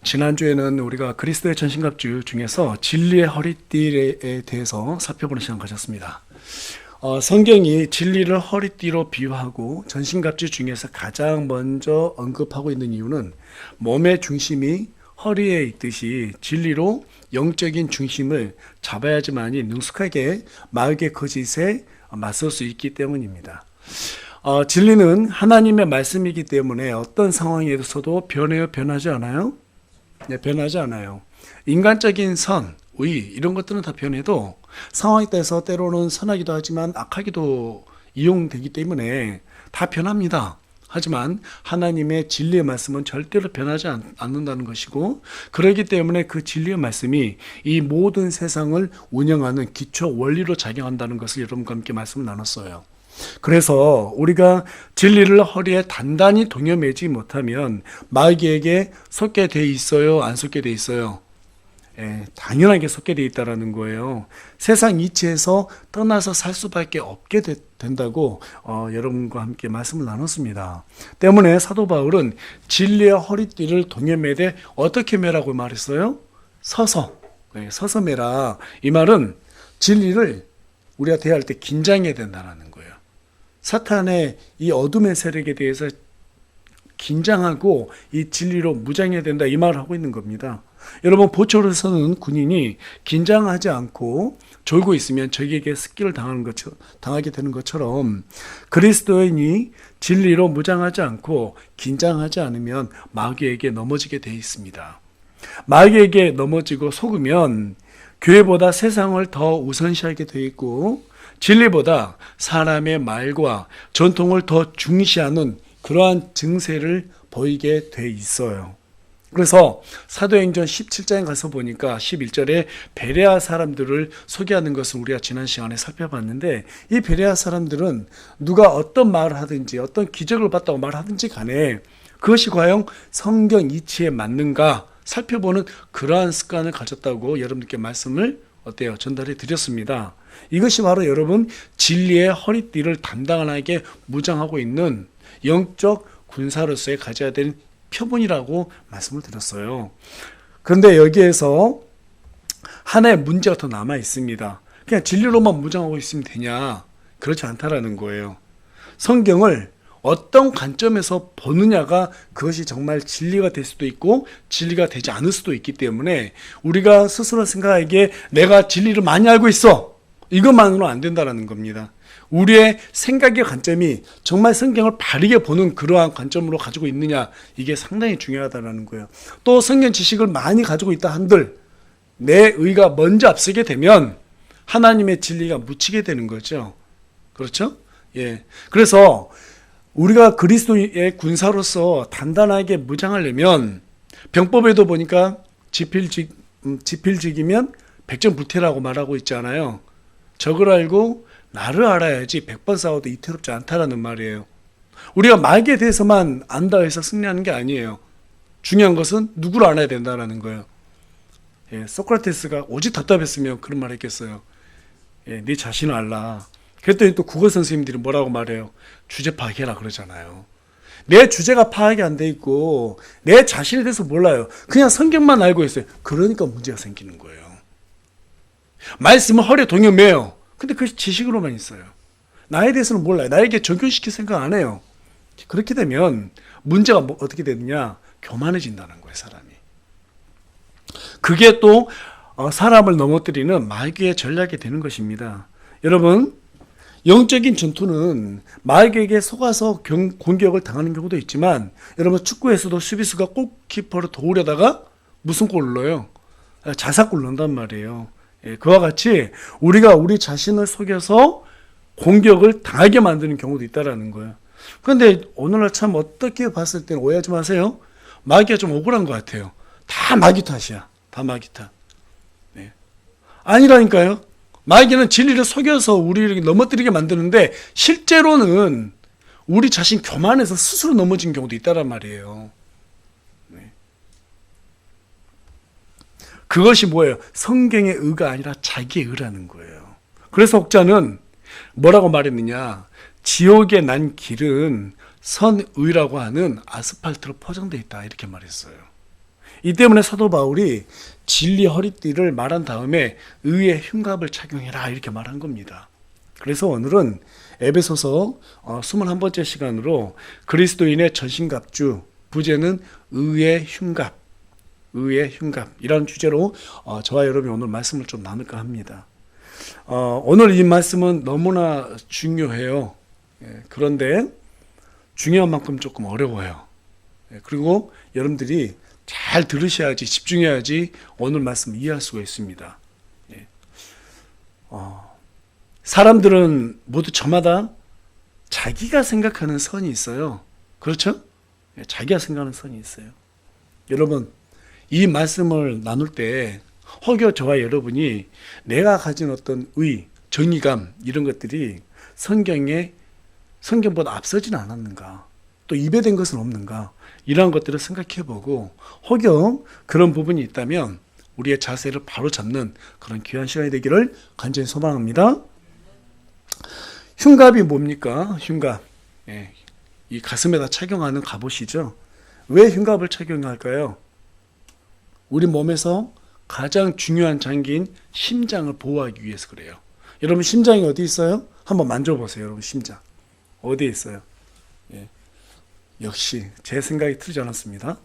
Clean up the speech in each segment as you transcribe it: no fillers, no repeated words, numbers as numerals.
지난주에는 우리가 그리스도의 전신갑주 중에서 진리의 허리띠에 대해서 살펴보는 시간 가졌습니다. 성경이 진리를 허리띠로 비유하고 전신갑주 중에서 가장 먼저 언급하고 있는 이유는 몸의 중심이 허리에 있듯이 진리로 영적인 중심을 잡아야지만이 능숙하게 마귀의 거짓에 맞설 수 있기 때문입니다. 진리는 하나님의 말씀이기 때문에 어떤 상황에서도 변하지 않아요? 네, 변하지 않아요. 인간적인 선, 의 이런 것들은 다 변해도 상황에 따라서 때로는 선하기도 하지만 악하기도 이용되기 때문에 다 변합니다. 하지만 하나님의 진리의 말씀은 절대로 변하지 않는다는 것이고, 그렇기 때문에 그 진리의 말씀이 이 모든 세상을 운영하는 기초 원리로 작용한다는 것을 여러분과 함께 말씀을 나눴어요. 그래서 우리가 진리를 허리에 단단히 동여매지 못하면 마귀에게 속게 돼 있어요? 안 속게 돼 있어요? 당연하게 속게 돼 있다는 거예요. 세상 이치에서 떠나서 살 수밖에 없게 된다고 여러분과 함께 말씀을 나눴습니다. 때문에 사도 바울은 진리의 허리띠를 동여매되 어떻게 매라고 말했어요? 서서 매라. 이 말은 진리를 우리가 대할 때 긴장해야 된다는 거예요. 사탄의 이 어둠의 세력에 대해서 긴장하고 이 진리로 무장해야 된다, 이 말을 하고 있는 겁니다. 여러분, 보초를 서는 군인이 긴장하지 않고 졸고 있으면 적에게 습기를 당하게 되는 것처럼 그리스도인이 진리로 무장하지 않고 긴장하지 않으면 마귀에게 넘어지게 되어 있습니다. 마귀에게 넘어지고 속으면 교회보다 세상을 더 우선시하게 되어 있고, 진리보다 사람의 말과 전통을 더 중시하는 그러한 증세를 보이게 돼 있어요. 그래서 사도행전 17장에 가서 보니까 11절에 베레아 사람들을 소개하는 것을 우리가 지난 시간에 살펴봤는데, 이 베레아 사람들은 누가 어떤 말을 하든지 어떤 기적을 봤다고 말하든지 간에 그것이 과연 성경 이치에 맞는가 살펴보는 그러한 습관을 가졌다고 여러분께 말씀을 전달해 드렸습니다. 이것이 바로 여러분 진리의 허리띠를 단단하게 무장하고 있는 영적 군사로서의 가져야 되는 표본이라고 말씀을 드렸어요. 그런데 여기에서 하나의 문제가 더 남아 있습니다. 그냥 진리로만 무장하고 있으면 되냐? 그렇지 않다라는 거예요. 성경을 어떤 관점에서 보느냐가 그것이 정말 진리가 될 수도 있고 진리가 되지 않을 수도 있기 때문에 우리가 스스로 생각하기에 내가 진리를 많이 알고 있어, 이것만으로 안 된다는 겁니다. 우리의 생각의 관점이 정말 성경을 바르게 보는 그러한 관점으로 가지고 있느냐, 이게 상당히 중요하다는 거예요. 또 성경 지식을 많이 가지고 있다 한들 내 의가 먼저 앞서게 되면 하나님의 진리가 묻히게 되는 거죠. 그렇죠? 예. 그래서 우리가 그리스도의 군사로서 단단하게 무장하려면 병법에도 보니까 지필직이면 백전불태라고 말하고 있잖아요. 적을 알고 나를 알아야지 100번 싸워도 이태롭지 않다라는 말이에요. 우리가 마귀에 대해서만 안다 해서 승리하는 게 아니에요. 중요한 것은 누구를 알아야 된다는 거예요. 소크라테스가 오직 답답했으면 그런 말 했겠어요. 네 자신을 알라. 그랬더니 또 국어 선생님들이 뭐라고 말해요? 주제 파악해라 그러잖아요. 내 주제가 파악이 안 돼 있고 내 자신에 대해서 몰라요. 그냥 성경만 알고 있어요. 그러니까 문제가 생기는 거예요. 말씀은 허리에 동여매요. 근데 그것이 지식으로만 있어요. 나에 대해서는 몰라요. 나에게 적용시킬 생각 안 해요. 그렇게 되면 문제가 어떻게 되느냐? 교만해진다는 거예요, 사람이. 그게 또 사람을 넘어뜨리는 마귀의 전략이 되는 것입니다. 여러분, 영적인 전투는 마귀에게 속아서 공격을 당하는 경우도 있지만, 여러분 축구에서도 수비수가 골키퍼를 도우려다가 무슨 골을 넣어요? 자사골 넣는단 말이에요. 그와 같이 우리가 우리 자신을 속여서 공격을 당하게 만드는 경우도 있다는 거예요. 그런데 오늘날 참 어떻게 봤을 때는 오해하지 마세요. 마귀가 좀 억울한 것 같아요. 다 마귀 탓이야. 다 마귀 탓. 아니라니까요. 마귀는 진리를 속여서 우리를 넘어뜨리게 만드는데 실제로는 우리 자신 교만해서 스스로 넘어진 경우도 있다란 말이에요. 그것이 뭐예요? 성경의 의가 아니라 자기의 의라는 거예요. 그래서 혹자는 뭐라고 말했느냐? 지옥에 난 길은 선의라고 하는 아스팔트로 포장되어 있다, 이렇게 말했어요. 이 때문에 사도 바울이 진리 허리띠를 말한 다음에 의의 흉갑을 착용해라 이렇게 말한 겁니다. 그래서 오늘은 에베소서 21번째 시간으로 그리스도인의 전신갑주, 부제는 의의 흉갑, 의의 흉갑이라는 주제로 저와 여러분이 오늘 말씀을 좀 나눌까 합니다. 오늘 이 말씀은 너무나 중요해요. 그런데 중요한 만큼 조금 어려워요. 그리고 여러분들이 잘 들으셔야지, 집중해야지 오늘 말씀 이해할 수가 있습니다. 사람들은 모두 저마다 자기가 생각하는 선이 있어요. 그렇죠? 자기가 생각하는 선이 있어요. 여러분, 이 말씀을 나눌 때 혹여 저와 여러분이 내가 가진 어떤 정의감 이런 것들이 성경보다 앞서진 않았는가, 또 입에 댄 것은 없는가, 이러한 것들을 생각해보고 혹여 그런 부분이 있다면 우리의 자세를 바로 잡는 그런 귀한 시간이 되기를 간절히 소망합니다. 흉갑이 뭡니까? 흉갑. 이 가슴에다 착용하는 갑옷이죠. 왜 흉갑을 착용할까요? 우리 몸에서 가장 중요한 장기인 심장을 보호하기 위해서 그래요. 여러분 심장이 어디 있어요? 한번 만져보세요. 여러분 심장 어디에 있어요? 역시 제 생각이 틀리지 않았습니다.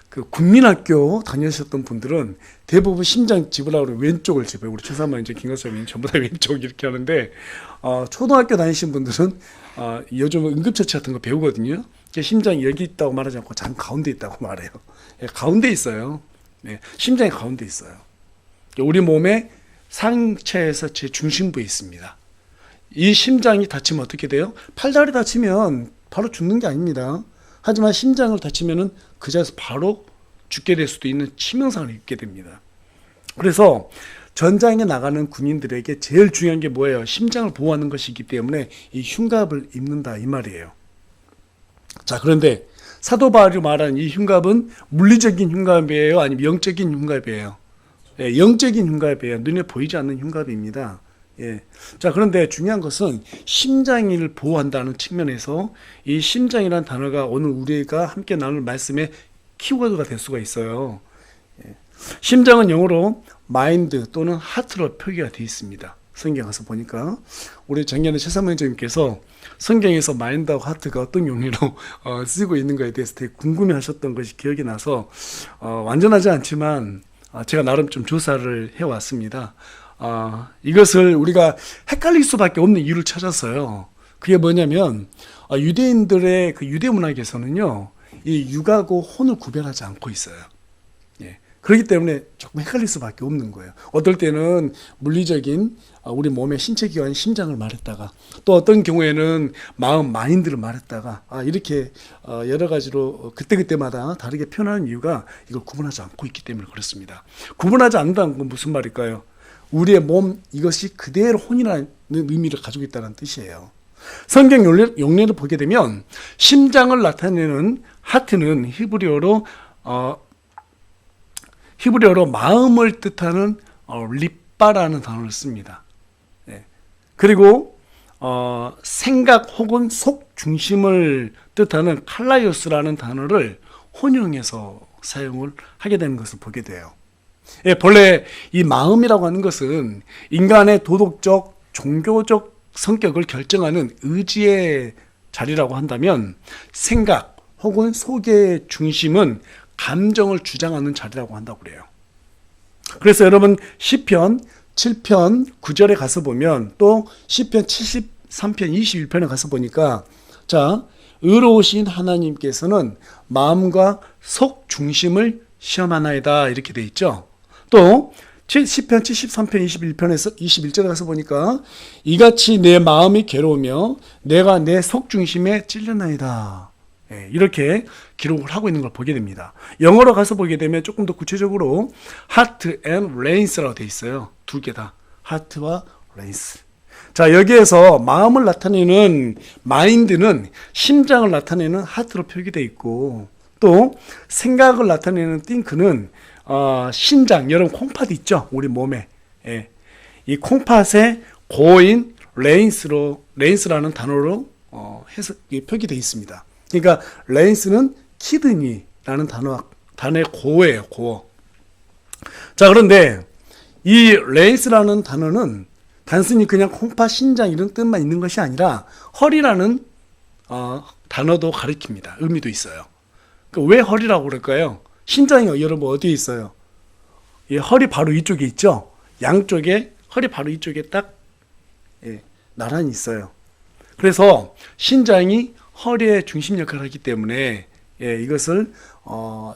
그 국민학교 다니셨던 분들은 대부분 심장 집으라고 왼쪽을 집어요. 우리 최사마 이제 김가수님 전부 다 왼쪽 이렇게 하는데 초등학교 다니신 분들은 요즘 응급처치 같은 거 배우거든요. 심장이 여기 있다고 말하지 않고 장 가운데 있다고 말해요. 가운데 있어요. 심장이 가운데 있어요. 우리 몸의 상체에서 제 중심부에 있습니다. 이 심장이 다치면 어떻게 돼요? 팔다리 다치면 바로 죽는 게 아닙니다. 하지만 심장을 다치면은 그 자리에서 바로 죽게 될 수도 있는 치명상을 입게 됩니다. 그래서 전장에 나가는 군인들에게 제일 중요한 게 뭐예요? 심장을 보호하는 것이기 때문에 이 흉갑을 입는다 이 말이에요. 자, 그런데 사도 바울이 말하는 이 흉갑은 물리적인 흉갑이에요? 아니면 영적인 흉갑이에요? 영적인 흉갑이에요. 눈에 보이지 않는 흉갑입니다. 자, 그런데 중요한 것은 심장을 보호한다는 측면에서 이 심장이라는 단어가 오늘 우리가 함께 나눌 말씀의 키워드가 될 수가 있어요. 심장은 영어로 마인드 또는 하트로 표기가 되어 있습니다. 성경 가서 보니까 우리 작년에 최사모님께서 성경에서 마인드하고 하트가 어떤 용리로 쓰고 있는 것에 대해서 되게 궁금해 하셨던 것이 기억이 나서 완전하지 않지만 제가 나름 좀 조사를 해왔습니다. 이것을 우리가 헷갈릴 수밖에 없는 이유를 찾았어요. 그게 뭐냐면 유대인들의 그 유대 문학에서는요, 이 육하고 혼을 구별하지 않고 있어요. 그렇기 때문에 조금 헷갈릴 수밖에 없는 거예요. 어떨 때는 물리적인 우리 몸의 신체 기관 심장을 말했다가 또 어떤 경우에는 마인드를 말했다가 이렇게 여러 가지로 그때그때마다 다르게 표현하는 이유가 이걸 구분하지 않고 있기 때문에 그렇습니다. 구분하지 않는다는 건 무슨 말일까요? 우리의 몸 이것이 그대로 혼이라는 의미를 가지고 있다는 뜻이에요. 성경 용례를 보게 되면 심장을 나타내는 하트는 히브리어로 마음을 뜻하는 리빠라는 단어를 씁니다. 그리고 생각 혹은 속 중심을 뜻하는 칼라이오스라는 단어를 혼용해서 사용을 하게 되는 것을 보게 돼요. 본래 이 마음이라고 하는 것은 인간의 도덕적, 종교적 성격을 결정하는 의지의 자리라고 한다면 생각 혹은 속의 중심은 감정을 주장하는 자리라고 한다고 그래요. 그래서 여러분 시편 7편 9절에 가서 보면 또 시편 73편 21편에 가서 보니까 자, 의로우신 하나님께서는 마음과 속 중심을 시험하나이다 이렇게 돼 있죠. 또 시편 73편 21편에서 21절에 가서 보니까 이같이 내 마음이 괴로우며 내가 내 속 중심에 찔렸나이다. 이렇게 기록을 하고 있는 걸 보게 됩니다. 영어로 가서 보게 되면 조금 더 구체적으로 heart and rains라고 돼 있어요. 두 개 다. heart와 reins. 자, 여기에서 마음을 나타내는 마인드는 심장을 나타내는 heart로 표기되어 있고 또 생각을 나타내는 think는 신장, 여러분 콩팥 있죠? 우리 몸에. 이 콩팥의 고인 레인스라는 단어로 해서 표기되어 있습니다. 그러니까 레인스는 키드니, 단어의 고어예요, 고어. 자, 그런데 이 레이스라는 단어는 단순히 그냥 콩팥, 신장 이런 뜻만 있는 것이 아니라 허리라는 단어도 가리킵니다. 의미도 있어요. 왜 허리라고 그럴까요? 신장이 여러분 어디에 있어요? 이 허리 바로 이쪽에 있죠? 양쪽에 허리 바로 이쪽에 딱 나란히 있어요. 그래서 신장이 허리의 중심 역할을 하기 때문에 이것을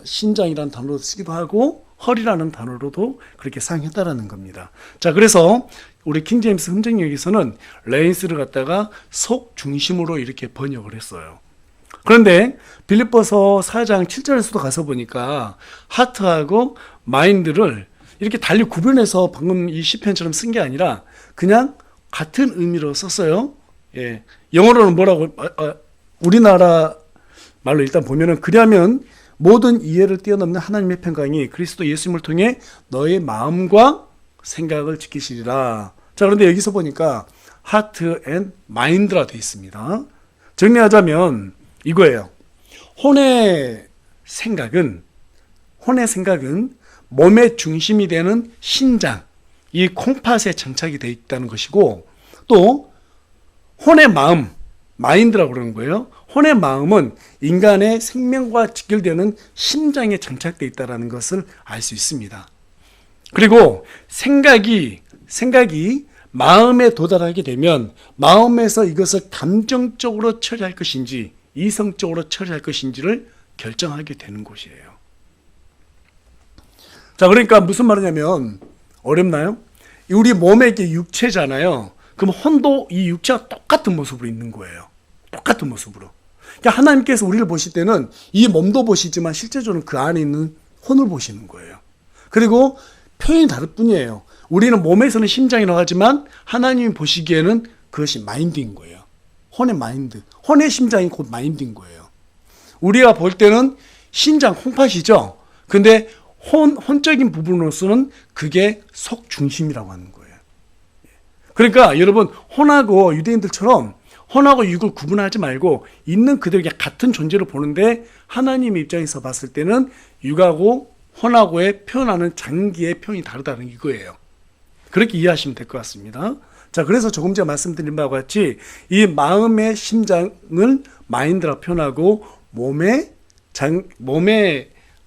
신장이라는 단어로 쓰기도 하고 허리라는 단어로도 그렇게 사용했다라는 겁니다. 자, 그래서 우리 킹제임스 흠정역에서는 레인스를 갖다가 속 중심으로 이렇게 번역을 했어요. 그런데 빌립보서 4장 7절에서도 가서 보니까 하트하고 마인드를 이렇게 달리 구분해서 방금 이 시편처럼 쓴 게 아니라 그냥 같은 의미로 썼어요. 영어로는 뭐라고 우리나라 말로 일단 보면은 그리하면 모든 이해를 뛰어넘는 하나님의 평강이 그리스도 예수님을 통해 너의 마음과 생각을 지키시리라. 자, 그런데 여기서 보니까 heart and mind라 되어 있습니다. 정리하자면 이거예요. 혼의 생각은 몸의 중심이 되는 신장, 이 콩팥에 장착이 되어 있다는 것이고, 또 혼의 마음, 마인드라고 그러는 거예요. 혼의 마음은 인간의 생명과 직결되는 심장에 장착되어 있다는 것을 알 수 있습니다. 그리고 생각이 마음에 도달하게 되면 마음에서 이것을 감정적으로 처리할 것인지 이성적으로 처리할 것인지를 결정하게 되는 곳이에요. 자, 그러니까 무슨 말이냐면 어렵나요? 우리 몸의 이게 육체잖아요. 그럼 혼도 이 육체와 똑같은 모습으로 있는 거예요. 똑같은 모습으로. 그러니까 하나님께서 우리를 보실 때는 이 몸도 보시지만 실제적으로 그 안에 있는 혼을 보시는 거예요. 그리고 표현이 다를 뿐이에요. 우리는 몸에서는 심장이라고 하지만 하나님이 보시기에는 그것이 마인드인 거예요. 혼의 마인드. 혼의 심장이 곧 마인드인 거예요. 우리가 볼 때는 심장, 콩팥이죠. 근데 혼적인 부분으로서는 그게 속 중심이라고 하는 거예요. 그러니까 여러분, 혼하고 유대인들처럼 혼하고 육을 구분하지 말고 있는 그대로 같은 존재를 보는데 하나님 입장에서 봤을 때는 육하고 혼하고의 표현하는 장기의 표현이 다르다는 이거예요. 그렇게 이해하시면 될 것 같습니다. 자, 그래서 조금 전에 말씀드린 바와 같이 이 마음의 심장을 마인드라 표현하고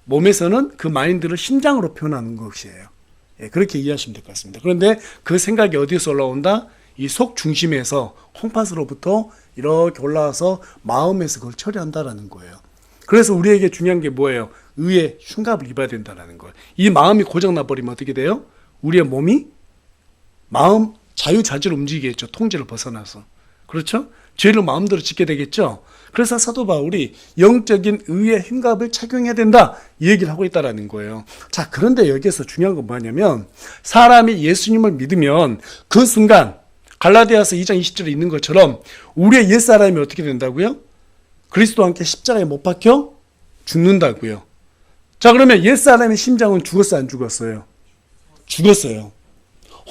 몸에서는 그 마인드를 심장으로 표현하는 것이에요. 그렇게 이해하시면 될 것 같습니다. 그런데 그 생각이 어디서 올라온다? 이 속 중심에서 콩팥으로부터 이렇게 올라와서 마음에서 그걸 처리한다라는 거예요. 그래서 우리에게 중요한 게 뭐예요? 의의 흉갑을 입어야 된다는 거예요. 이 마음이 고장나버리면 어떻게 돼요? 우리의 몸이 마음 자유자재로 움직이겠죠. 통제를 벗어나서. 그렇죠? 죄를 마음대로 짓게 되겠죠. 그래서 사도 바울이 영적인 의의 흉갑을 착용해야 된다, 이 얘기를 하고 있다는 거예요. 자, 그런데 여기에서 중요한 건 뭐냐면 사람이 예수님을 믿으면 그 순간 갈라디아서 2장 20절에 있는 것처럼 우리의 옛사람이 어떻게 된다고요? 그리스도와 함께 십자가에 못 박혀 죽는다고요. 자, 그러면 옛사람의 심장은 죽었어요, 안 죽었어요? 죽었어요.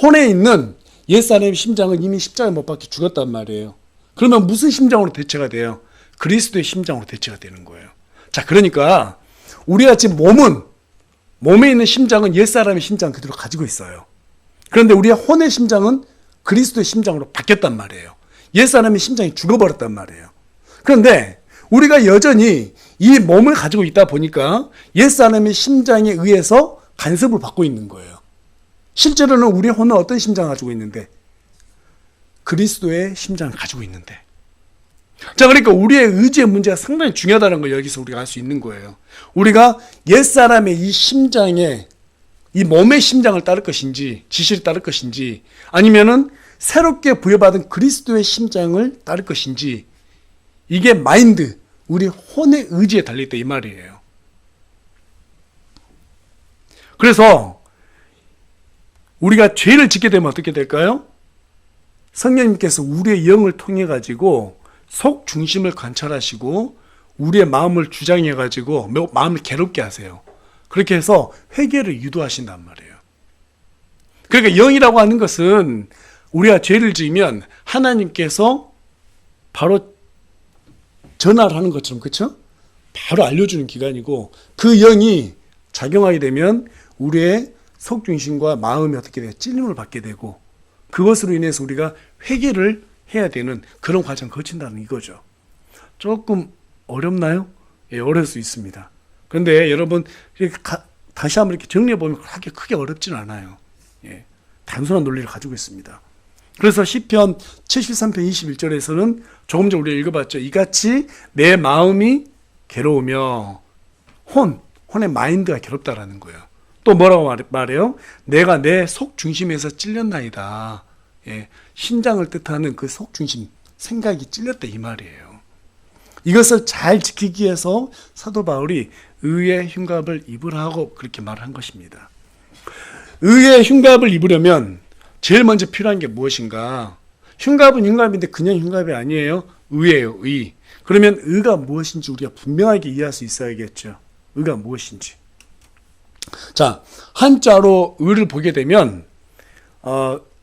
혼에 있는 옛사람의 심장은 이미 십자가에 못 박혀 죽었단 말이에요. 그러면 무슨 심장으로 대체가 돼요? 그리스도의 심장으로 대체가 되는 거예요. 자, 그러니까 우리가 지금 몸에 있는 심장은 옛사람의 심장 그대로 가지고 있어요. 그런데 우리의 혼의 심장은 그리스도의 심장으로 바뀌었단 말이에요. 옛사람의 심장이 죽어버렸단 말이에요. 그런데 우리가 여전히 이 몸을 가지고 있다 보니까 옛사람의 심장에 의해서 간섭을 받고 있는 거예요. 실제로는 우리의 혼은 어떤 심장을 가지고 있는데? 그리스도의 심장을 가지고 있는데. 자, 그러니까 우리의 의지의 문제가 상당히 중요하다는 걸 여기서 우리가 알 수 있는 거예요. 우리가 옛사람의 이 심장에, 이 몸의 심장을 따를 것인지, 지시를 따를 것인지, 아니면은 새롭게 부여받은 그리스도의 심장을 따를 것인지, 이게 마인드, 우리 혼의 의지에 달려있다 이 말이에요. 그래서 우리가 죄를 짓게 되면 어떻게 될까요? 성령님께서 우리의 영을 통해 가지고 속 중심을 관찰하시고 우리의 마음을 주장해 가지고 마음을 괴롭게 하세요. 그렇게 해서 회개를 유도하신단 말이에요. 그러니까 영이라고 하는 것은 우리가 죄를 지으면 하나님께서 바로 전화를 하는 것처럼, 그렇죠? 바로 알려주는 기간이고 그 영이 작용하게 되면 우리의 속중심과 마음이 어떻게 돼요? 찔림을 받게 되고 그것으로 인해서 우리가 회개를 해야 되는 그런 과정을 거친다는 이거죠. 조금 어렵나요? 예, 어려울 수 있습니다. 그런데 여러분 다시 한번 이렇게 정리해보면 그렇게 크게 어렵지는 않아요. 예, 단순한 논리를 가지고 있습니다. 그래서 시편 73편 21절에서는 조금 전 우리가 읽어봤죠. 이같이 내 마음이 괴로우며 혼의 마인드가 괴롭다라는 거예요. 또 뭐라고 말해요? 내가 내 속 중심에서 찔렸나이다. 예, 신장을 뜻하는 그 속 중심, 생각이 찔렸다 이 말이에요. 이것을 잘 지키기 위해서 사도 바울이 의의 흉갑을 입으라고 그렇게 말한 것입니다. 의의 흉갑을 입으려면 제일 먼저 필요한 게 무엇인가? 흉갑은 흉갑인데 그냥 흉갑이 아니에요. 의예요, 의. 그러면 의가 무엇인지 우리가 분명하게 이해할 수 있어야겠죠. 의가 무엇인지. 자, 한자로 의를 보게 되면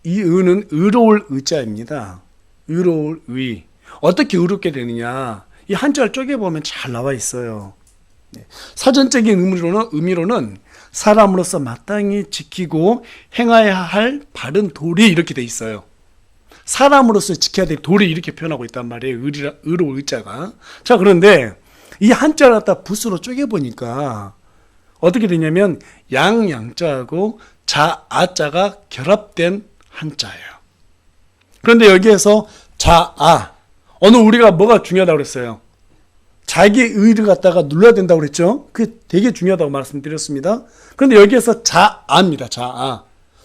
이 의는 의로울 의자입니다. 의로울 의. 어떻게 의롭게 되느냐? 이 한자를 쪼개보면 잘 나와 있어요. 사전적인 의미로는 사람으로서 마땅히 지키고 행해야 할 바른 도리 이렇게 돼 있어요. 사람으로서 지켜야 될 도리 이렇게 표현하고 있단 말이에요. 의로울 의자가. 자, 그런데 이 한자를 갖다 붓으로 쪼개보니까 어떻게 되냐면 양자하고 자아자가 결합된 한자예요. 그런데 여기에서 자아, 오늘 우리가 뭐가 중요하다고 그랬어요? 자기 의를 갖다가 눌러야 된다고 그랬죠? 그게 되게 중요하다고 말씀드렸습니다. 그런데 여기에서 자아입니다. 자아.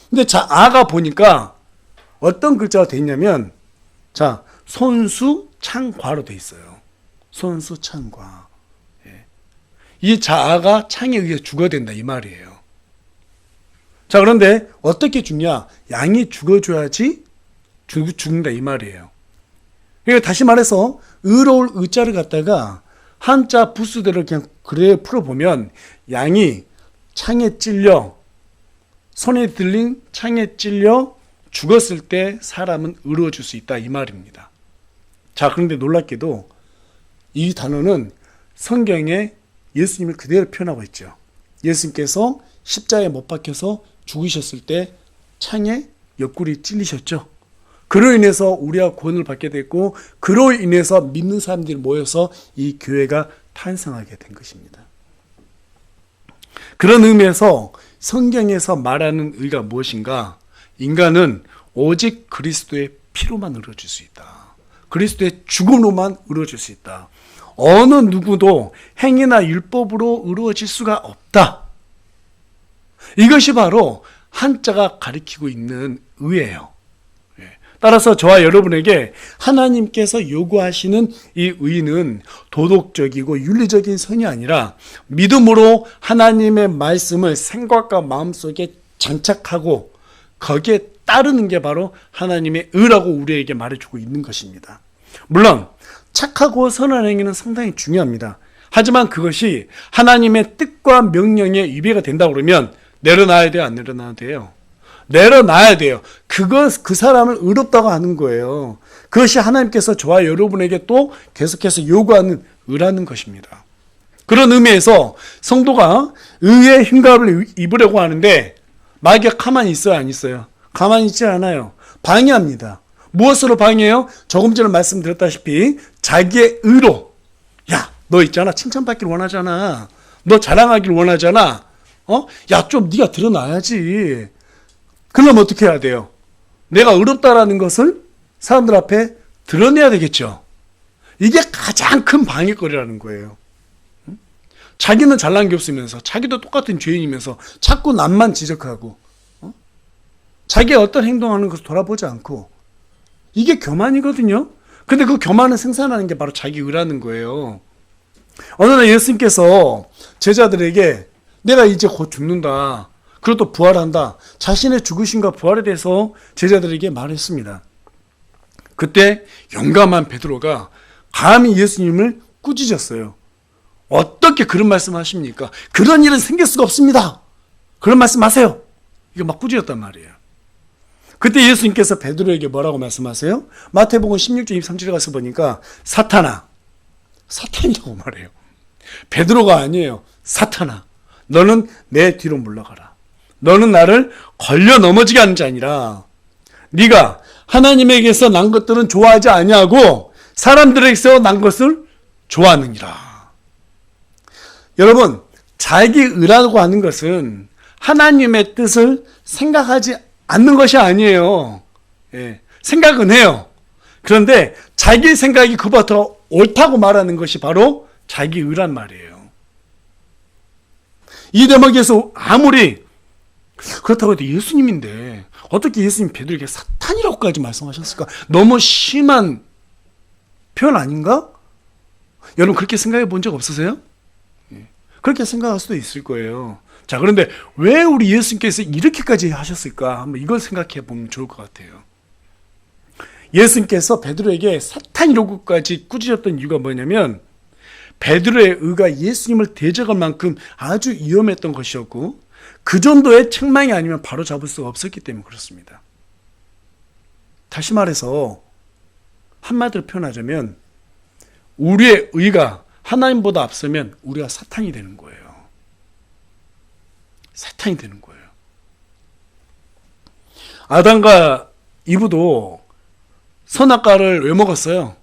근데 자아가 보니까 어떤 글자가 돼 있냐면 자, 손수창과로 돼 있어요. 손수창과. 예. 이 자아가 창에 의해 죽어야 된다 이 말이에요. 자, 그런데 어떻게 죽냐? 양이 죽어줘야지 죽는다 이 말이에요. 그러니까 다시 말해서 의로울 의자를 갖다가 한자 부수대로 그냥 그래 풀어보면 양이 창에 찔려 손에 들린 창에 찔려 죽었을 때 사람은 의로워질 수 있다 이 말입니다. 자, 그런데 놀랍게도 이 단어는 성경에 예수님을 그대로 표현하고 있죠. 예수님께서 십자가에 못 박혀서 죽으셨을 때 창에 옆구리 찔리셨죠. 그로 인해서 우리가 구원을 받게 됐고 그로 인해서 믿는 사람들이 모여서 이 교회가 탄생하게 된 것입니다. 그런 의미에서 성경에서 말하는 의가 무엇인가? 인간은 오직 그리스도의 피로만 이루어질 수 있다. 그리스도의 죽음으로만 이루어질 수 있다. 어느 누구도 행위나 율법으로 이루어질 수가 없다. 이것이 바로 한자가 가리키고 있는 의예요. 따라서 저와 여러분에게 하나님께서 요구하시는 이 의는 도덕적이고 윤리적인 선이 아니라 믿음으로 하나님의 말씀을 생각과 마음속에 장착하고 거기에 따르는 게 바로 하나님의 의라고 우리에게 말해주고 있는 것입니다. 물론 착하고 선한 행위는 상당히 중요합니다. 하지만 그것이 하나님의 뜻과 명령에 위배가 된다고 그러면 내려놔야 돼요? 안 내려놔야 돼요? 내려놔야 돼요. 그 사람을 의롭다고 하는 거예요. 그것이 하나님께서 저와 여러분에게 또 계속해서 요구하는 의라는 것입니다. 그런 의미에서 성도가 의의 흉갑을 입으려고 하는데 마귀가 가만히 있어요? 안 있어요? 가만히 있지 않아요. 방해합니다. 무엇으로 방해해요? 조금 전에 말씀드렸다시피 자기의 의로. 야, 너 있잖아. 칭찬받기를 원하잖아. 너 자랑하기를 원하잖아. 야, 좀 네가 드러나야지. 그럼 어떻게 해야 돼요? 내가 의롭다라는 것을 사람들 앞에 드러내야 되겠죠. 이게 가장 큰 방해거리라는 거예요. 자기는 잘난 게 없으면서 자기도 똑같은 죄인이면서 자꾸 남만 지적하고 자기의 어떤 행동하는 것을 돌아보지 않고 이게 교만이거든요. 근데 그 교만을 생산하는 게 바로 자기 의라는 거예요. 어느 날 예수님께서 제자들에게 내가 이제 곧 죽는다. 그리고 또 부활한다. 자신의 죽으심과 부활에 대해서 제자들에게 말했습니다. 그때 용감한 베드로가 감히 예수님을 꾸짖었어요. 어떻게 그런 말씀하십니까? 그런 일은 생길 수가 없습니다. 그런 말씀하세요. 이거 막 꾸짖었단 말이에요. 그때 예수님께서 베드로에게 뭐라고 말씀하세요? 마태복음 16장 23절에 가서 보니까 사탄이라고 말해요. 베드로가 아니에요. 사탄아, 너는 내 뒤로 물러가라. 너는 나를 걸려 넘어지게 하는 자니라. 네가 하나님에게서 난 것들은 좋아하지 아니하고 사람들에게서 난 것을 좋아하느니라. 여러분, 자기 의라고 하는 것은 하나님의 뜻을 생각하지 않는 것이 아니에요. 예, 생각은 해요. 그런데 자기 생각이 그보다 더 옳다고 말하는 것이 바로 자기 의란 말이에요. 이 대목에서 아무리 그렇다고 해도 예수님인데 어떻게 예수님 베드로에게 사탄이라고까지 말씀하셨을까? 너무 심한 표현 아닌가? 여러분 그렇게 생각해 본 적 없으세요? 그렇게 생각할 수도 있을 거예요. 자, 그런데 왜 우리 예수님께서 이렇게까지 하셨을까? 한번 이걸 생각해 보면 좋을 것 같아요. 예수님께서 베드로에게 사탄이라고까지 꾸짖었던 이유가 뭐냐면 베드로의 의가 예수님을 대적할 만큼 아주 위험했던 것이었고 그 정도의 책망이 아니면 바로 잡을 수가 없었기 때문에 그렇습니다. 다시 말해서 한마디로 표현하자면 우리의 의가 하나님보다 앞서면 우리가 사탄이 되는 거예요. 사탄이 되는 거예요. 아담과 이브도 선악과를 왜 먹었어요?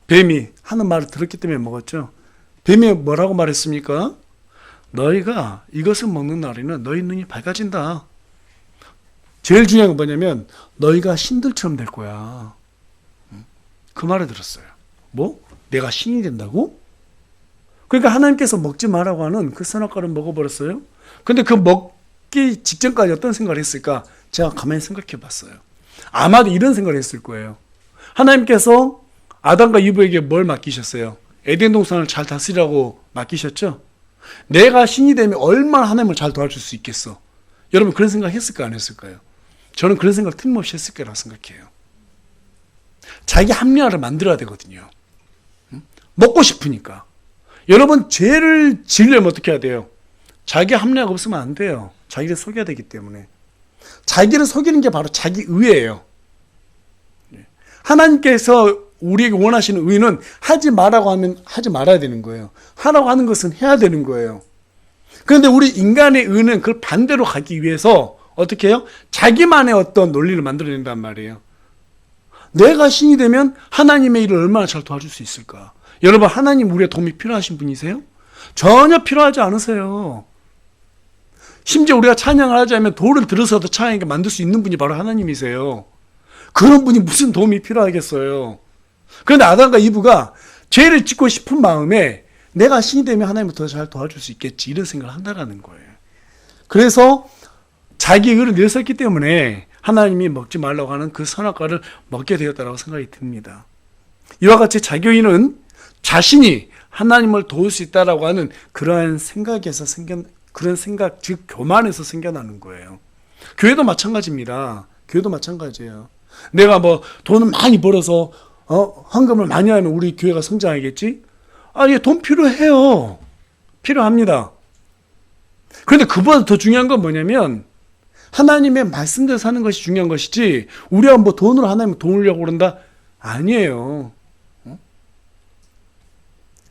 뱀이 하는 말을 들었기 때문에 먹었죠. 뱀이 뭐라고 말했습니까? 너희가 이것을 먹는 날에는 너희 눈이 밝아진다. 제일 중요한 건 뭐냐면 너희가 신들처럼 될 거야. 그 말을 들었어요. 뭐? 내가 신이 된다고? 그러니까 하나님께서 먹지 말라고 하는 그 선악과를 먹어버렸어요. 근데 그 먹기 직전까지 어떤 생각을 했을까? 제가 가만히 생각해 봤어요. 아마도 이런 생각을 했을 거예요. 하나님께서 아담과 이브에게 뭘 맡기셨어요? 에덴 동산을 잘 다스리라고 맡기셨죠? 내가 신이 되면 얼마나 하나님을 잘 도와줄 수 있겠어? 여러분 그런 생각 했을까 안 했을까요? 저는 그런 생각 틀림없이 했을 거라고 생각해요. 자기 합리화를 만들어야 되거든요. 먹고 싶으니까. 여러분 죄를 지으려면 어떻게 해야 돼요? 자기 합리화가 없으면 안 돼요. 자기를 속여야 되기 때문에. 자기를 속이는 게 바로 자기 의예요. 하나님께서 우리에게 원하시는 의는 하지 말라고 하면 하지 말아야 되는 거예요. 하라고 하는 것은 해야 되는 거예요. 그런데 우리 인간의 의는 그걸 반대로 가기 위해서 어떻게 해요? 자기만의 어떤 논리를 만들어낸단 말이에요. 내가 신이 되면 하나님의 일을 얼마나 잘 도와줄 수 있을까? 여러분 하나님 우리의 도움이 필요하신 분이세요? 전혀 필요하지 않으세요. 심지어 우리가 찬양을 하자면 돌을 들어서도 찬양하게 만들 수 있는 분이 바로 하나님이세요. 그런 분이 무슨 도움이 필요하겠어요. 그런데 아담과 이브가 죄를 짓고 싶은 마음에 내가 신이 되면 하나님을 더 잘 도와줄 수 있겠지 이런 생각을 한다는 거예요. 그래서 자기 의를 내세웠기 때문에 하나님이 먹지 말라고 하는 그 선악과를 먹게 되었다고 생각이 듭니다. 이와 같이 자기 의는 자신이 하나님을 도울 수 있다라고 하는 그러한 생각에서 그런 생각, 즉 교만에서 생겨나는 거예요. 교회도 마찬가지입니다. 교회도 마찬가지예요. 내가 뭐 돈을 많이 벌어서 헌금을 많이 하면 우리 교회가 성장하겠지? 아니, 돈 필요해요. 필요합니다. 그런데 그보다 더 중요한 건 뭐냐면 하나님의 말씀대로 사는 것이 중요한 것이지 우리가 뭐 돈으로 하나님을 도우려고 그런다? 아니에요.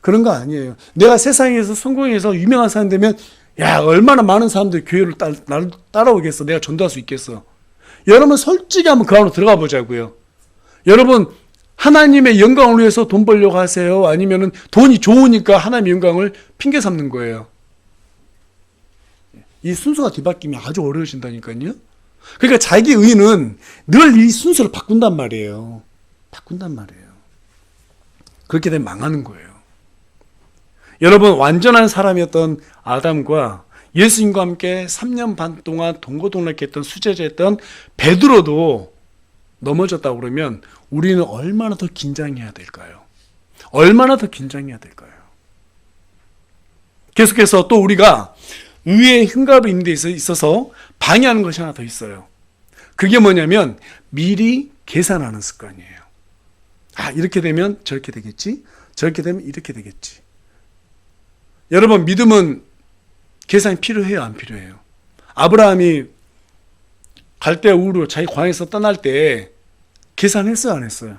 그런 거 아니에요. 내가 세상에서 성공해서 유명한 사람 되면 야, 얼마나 많은 사람들이 교회를 나를 따라오겠어. 내가 전도할 수 있겠어. 여러분 솔직히 한번 그 안으로 들어가 보자고요. 여러분 하나님의 영광을 위해서 돈 벌려고 하세요? 아니면은 돈이 좋으니까 하나님의 영광을 핑계 삼는 거예요? 이 순서가 뒤바뀌면 아주 어려워진다니까요. 그러니까 자기 의는 늘 이 순서를 바꾼단 말이에요. 바꾼단 말이에요. 그렇게 되면 망하는 거예요. 여러분 완전한 사람이었던 아담과 예수님과 함께 3년 반 동안 동고동락했던 수제자였던 베드로도 넘어졌다고 그러면 우리는 얼마나 더 긴장해야 될까요? 얼마나 더 긴장해야 될까요? 계속해서 또 우리가 의의 흉가로 있는 데 있어서 방해하는 것이 하나 더 있어요. 그게 뭐냐면 미리 계산하는 습관이에요. 아, 이렇게 되면 저렇게 되겠지? 저렇게 되면 이렇게 되겠지. 여러분 믿음은 계산이 필요해요? 안 필요해요? 아브라함이 갈대 우르 자기 광에서 떠날 때 계산했어요? 안 했어요?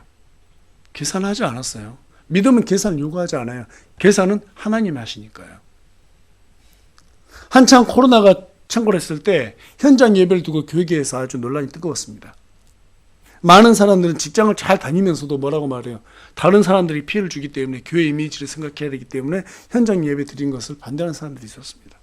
계산하지 않았어요. 믿음은 계산을 요구하지 않아요. 계산은 하나님이 하시니까요. 한창 코로나가 창궐했을 때 현장 예배를 두고 교회에서 아주 논란이 뜨거웠습니다. 많은 사람들은 직장을 잘 다니면서도 뭐라고 말해요. 다른 사람들이 피해를 주기 때문에 교회 이미지를 생각해야 되기 때문에 현장 예배 드린 것을 반대하는 사람들이 있었습니다.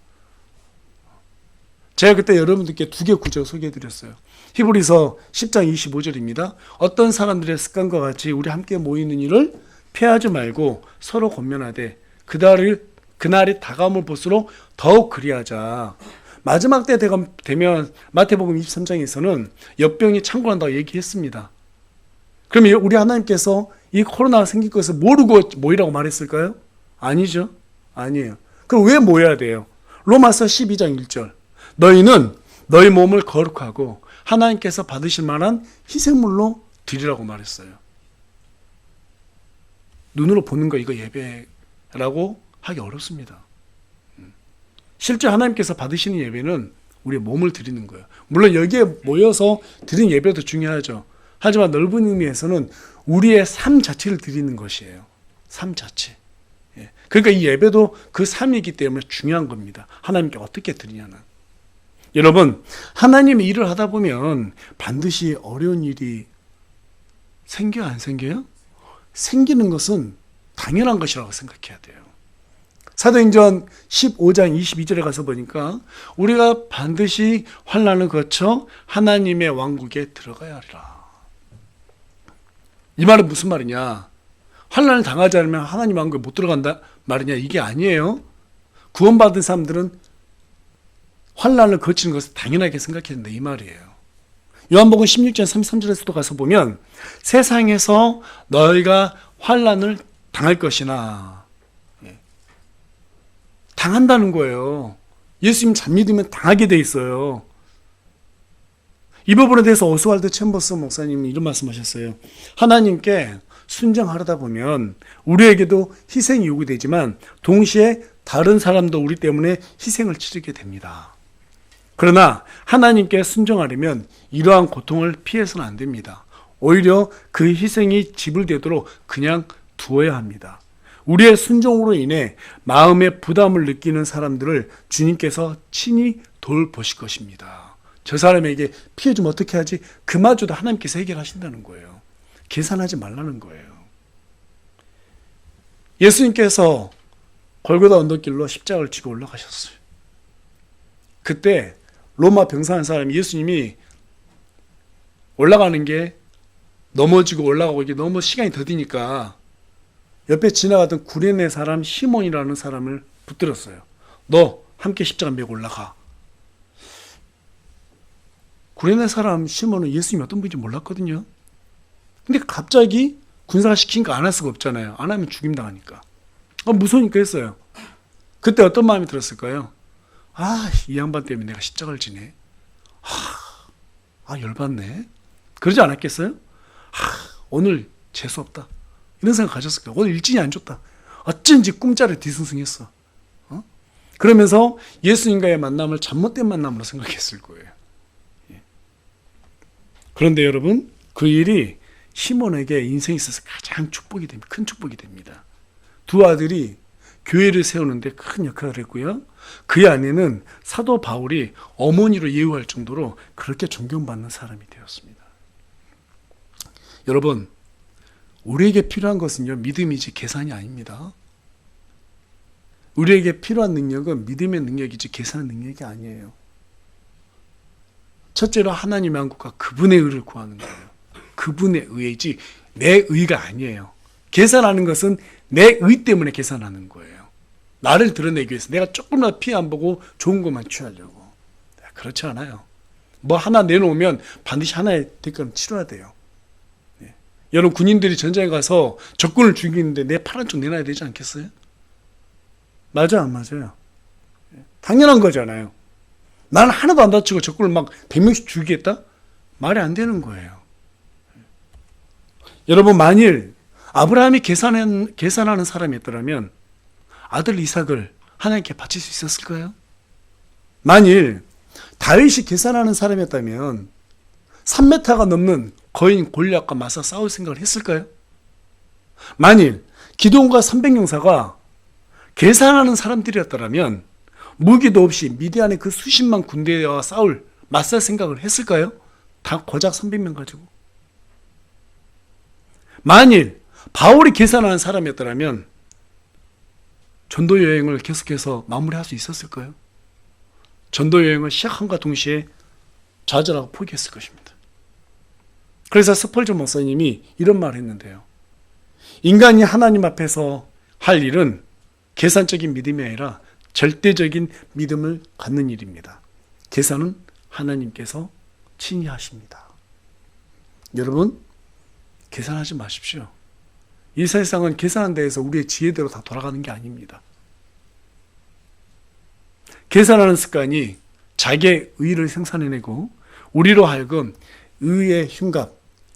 제가 그때 여러분들께 두 개 구절 소개해드렸어요. 히브리서 10장 25절입니다. 어떤 사람들의 습관과 같이 우리 함께 모이는 일을 피하지 말고 서로 권면하되 그날이 다가옴을 볼수록 더욱 그리하자. 마지막 때 되면 마태복음 23장에서는 역병이 창궐한다고 얘기했습니다. 그럼 우리 하나님께서 이 코로나가 생길 것을 모르고 모이라고 말했을까요? 아니죠. 아니에요. 그럼 왜 모여야 돼요? 로마서 12장 1절. 너희는 너희 몸을 거룩하고 하나님께서 받으실 만한 희생물로 드리라고 말했어요. 눈으로 보는 거 이거 예배라고 하기 어렵습니다. 실제 하나님께서 받으시는 예배는 우리의 몸을 드리는 거예요. 물론 여기에 모여서 드리는 예배도 중요하죠. 하지만 넓은 의미에서는 우리의 삶 자체를 드리는 것이에요. 삶 자체. 그러니까 이 예배도 그 삶이기 때문에 중요한 겁니다. 하나님께 어떻게 드리냐는. 여러분, 하나님의 일을 하다 보면 반드시 어려운 일이 생겨요, 안 생겨요? 생기는 것은 당연한 것이라고 생각해야 돼요. 사도행전 15장 22절에 가서 보니까 우리가 반드시 환난을 거쳐 하나님의 왕국에 들어가야 하리라. 이 말은 무슨 말이냐? 환난을 당하지 않으면 하나님 왕국에 못 들어간다 말이냐? 이게 아니에요. 구원받은 사람들은 환난을 거치는 것을 당연하게 생각했는데 이 말이에요. 요한복음 16장 33절에서도 가서 보면 세상에서 너희가 환난을 당할 것이나 당한다는 거예요. 예수님 잘 믿으면 당하게 돼 있어요. 이 부분에 대해서 오스왈드 챔버스 목사님이 이런 말씀하셨어요. 하나님께 순종하려다 보면 우리에게도 희생이 요구되지만 동시에 다른 사람도 우리 때문에 희생을 치르게 됩니다. 그러나 하나님께 순종하려면 이러한 고통을 피해서는 안 됩니다. 오히려 그 희생이 지불되도록 그냥 두어야 합니다. 우리의 순종으로 인해 마음의 부담을 느끼는 사람들을 주님께서 친히 돌보실 것입니다. 저 사람에게 피해 주면 어떻게 하지? 그마저도 하나님께서 해결하신다는 거예요. 계산하지 말라는 거예요. 예수님께서 골고다 언덕길로 십자가를 지고 올라가셨어요. 그때 로마 병사한 사람이 예수님이 올라가는 게 넘어지고 올라가고 이게 너무 시간이 더디니까 옆에 지나가던 구레네 사람 시몬이라는 사람을 붙들었어요. 너 함께 십자가 메고 올라가. 구레네 사람 시몬은 예수님이 어떤 분인지 몰랐거든요. 근데 갑자기 군사가 시키니까 안 할 수가 없잖아요. 안 하면 죽임당하니까. 무서우니까 했어요. 그때 어떤 마음이 들었을까요? 이 양반 때문에 내가 십자가를 지네. 열받네. 그러지 않았겠어요? 오늘 재수없다. 이런 생각 가졌을 거예요. 오늘 일진이 안 좋다. 어쩐지 꿈자리 뒤숭숭했어. 그러면서 예수님과의 만남을 잘못된 만남으로 생각했을 거예요. 그런데 여러분, 그 일이 시몬에게 인생에 있어서 가장 축복이 됩니다. 큰 축복이 됩니다. 두 아들이 교회를 세우는데 큰 역할을 했고요. 그 안에는 사도 바울이 어머니로 예우할 정도로 그렇게 존경받는 사람이 되었습니다. 여러분, 우리에게 필요한 것은요, 믿음이지 계산이 아닙니다. 우리에게 필요한 능력은 믿음의 능력이지 계산의 능력이 아니에요. 첫째로 하나님의 한국과 그분의 의를 구하는 거예요. 그분의 의이지 내 의가 아니에요. 계산하는 것은 내 의 때문에 계산하는 거예요. 나를 드러내기 위해서 내가 조금이라도 피해 안 보고 좋은 것만 취하려고. 그렇지 않아요. 뭐 하나 내놓으면 반드시 하나의 대가는 치러야 돼요. 여러분, 군인들이 전장에 가서 적군을 죽이는데 내 파란 쪽 내놔야 되지 않겠어요? 맞아, 안 맞아요? 당연한 거잖아요. 나는 하나도 안 다치고 적군을 막 100명씩 죽이겠다? 말이 안 되는 거예요. 여러분, 만일 아브라함이 계산하는 사람이었더라면 아들 이삭을 하나님께 바칠 수 있었을까요? 만일 다윗이 계산하는 사람이었다면 3m가 넘는 거인 골리앗과 맞서 싸울 생각을 했을까요? 만일 기드온과 300용사가 계산하는 사람들이었더라면 무기도 없이 미디안의 그 수십만 군대와 맞설 생각을 했을까요? 다 고작 300명 가지고. 만일 바울이 계산하는 사람이었더라면 전도 여행을 계속해서 마무리할 수 있었을까요? 전도 여행을 시작함과 동시에 좌절하고 포기했을 것입니다. 그래서 스펄전 목사님이 이런 말을 했는데요. 인간이 하나님 앞에서 할 일은 계산적인 믿음이 아니라 절대적인 믿음을 갖는 일입니다. 계산은 하나님께서 친히 하십니다. 여러분, 계산하지 마십시오. 이 세상은 계산한 데에서 우리의 지혜대로 다 돌아가는 게 아닙니다. 계산하는 습관이 자기의 의를 생산해내고 우리로 하여금 의의 흉갑,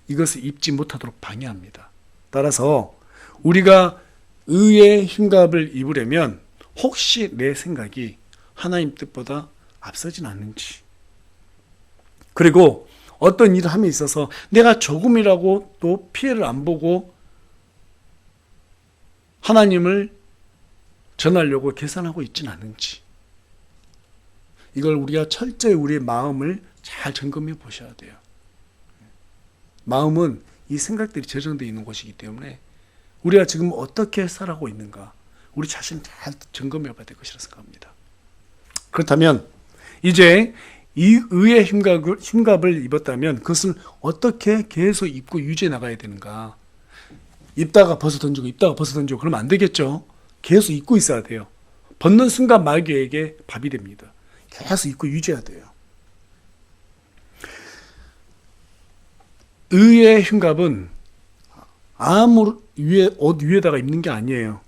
이것을 입지 못하도록 방해합니다. 따라서 우리가 의의 흉갑을 입으려면 혹시 내 생각이 하나님 뜻보다 앞서진 않는지, 그리고 어떤 일을 함에 있어서 내가 조금이라고 또 피해를 안 보고 하나님을 전하려고 계산하고 있지는 않은지, 이걸 우리가 철저히 우리의 마음을 잘 점검해 보셔야 돼요. 마음은 이 생각들이 저장되어 있는 곳이기 때문에 우리가 지금 어떻게 살아가고 있는가, 우리 자신을 잘 점검해 봐야 될 것이라 생각합니다. 그렇다면 이제 이 의의 흉갑을 입었다면 그것을 어떻게 계속 입고 유지해 나가야 되는가? 입다가 벗어 던지고 입다가 벗어 던지고 그러면 안 되겠죠. 계속 입고 있어야 돼요. 벗는 순간 마귀에게 밥이 됩니다. 계속 입고 유지해야 돼요. 의의 흉갑은 아무 옷 위에다가 입는 게 아니에요.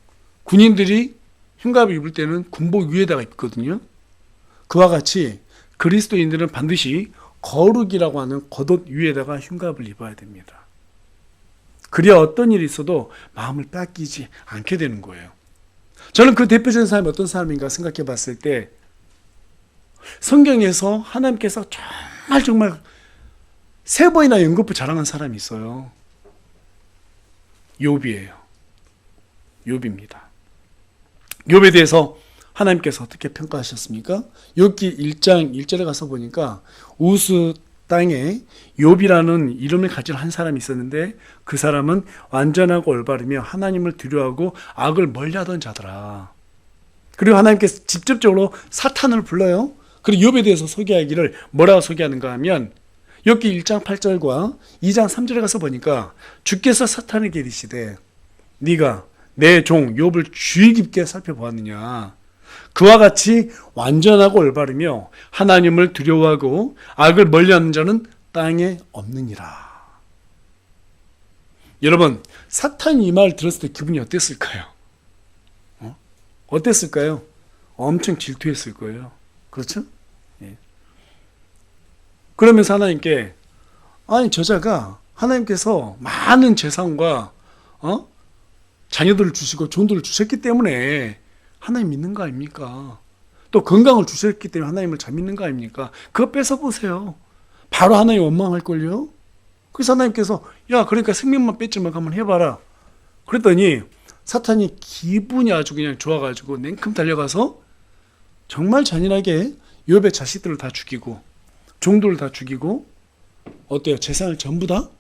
군인들이 흉갑을 입을 때는 군복 위에다가 입거든요. 그와 같이 그리스도인들은 반드시 거룩이라고 하는 겉옷 위에다가 흉갑을 입어야 됩니다. 그래야 어떤 일이 있어도 마음을 뺏기지 않게 되는 거예요. 저는 그 대표적인 사람이 어떤 사람인가 생각해 봤을 때, 성경에서 하나님께서 정말 3번이나 연거푸 자랑한 사람이 있어요. 욥이에요. 욥입니다. 욥에 대해서 하나님께서 어떻게 평가하셨습니까? 욥기 1장 1절에 가서 보니까 우스 땅에 욥이라는 이름을 가진 한 사람이 있었는데 그 사람은 완전하고 올바르며 하나님을 두려워하고 악을 멀리하던 자더라. 그리고 하나님께서 직접적으로 사탄을 불러요. 그리고 욥에 대해서 소개하기를 뭐라고 소개하는가 하면, 욥기 1장 8절과 2장 3절에 가서 보니까 주께서 사탄에게 이르시되 네가 내 종 욥을 주의 깊게 살펴보았느냐. 그와 같이 완전하고 올바르며 하나님을 두려워하고 악을 멀리하는 자는 땅에 없느니라. 여러분, 사탄이 이 말을 들었을 때 기분이 어땠을까요? 어땠을까요? 엄청 질투했을 거예요. 그렇죠? 예. 그러면서 하나님께, 아니 저자가 하나님께서 많은 재산과 자녀들을 주시고 종들을 주셨기 때문에 하나님 믿는 거 아닙니까? 또 건강을 주셨기 때문에 하나님을 잘 믿는 거 아닙니까? 그거 뺏어보세요. 바로 하나님 원망할걸요? 그래서 하나님께서 야 그러니까 생명만 뺏지 말고 한번 해봐라. 그랬더니 사탄이 기분이 아주 그냥 좋아가지고 냉큼 달려가서 정말 잔인하게 욥의 자식들을 다 죽이고 종들을 다 죽이고 어때요? 재산을 전부 다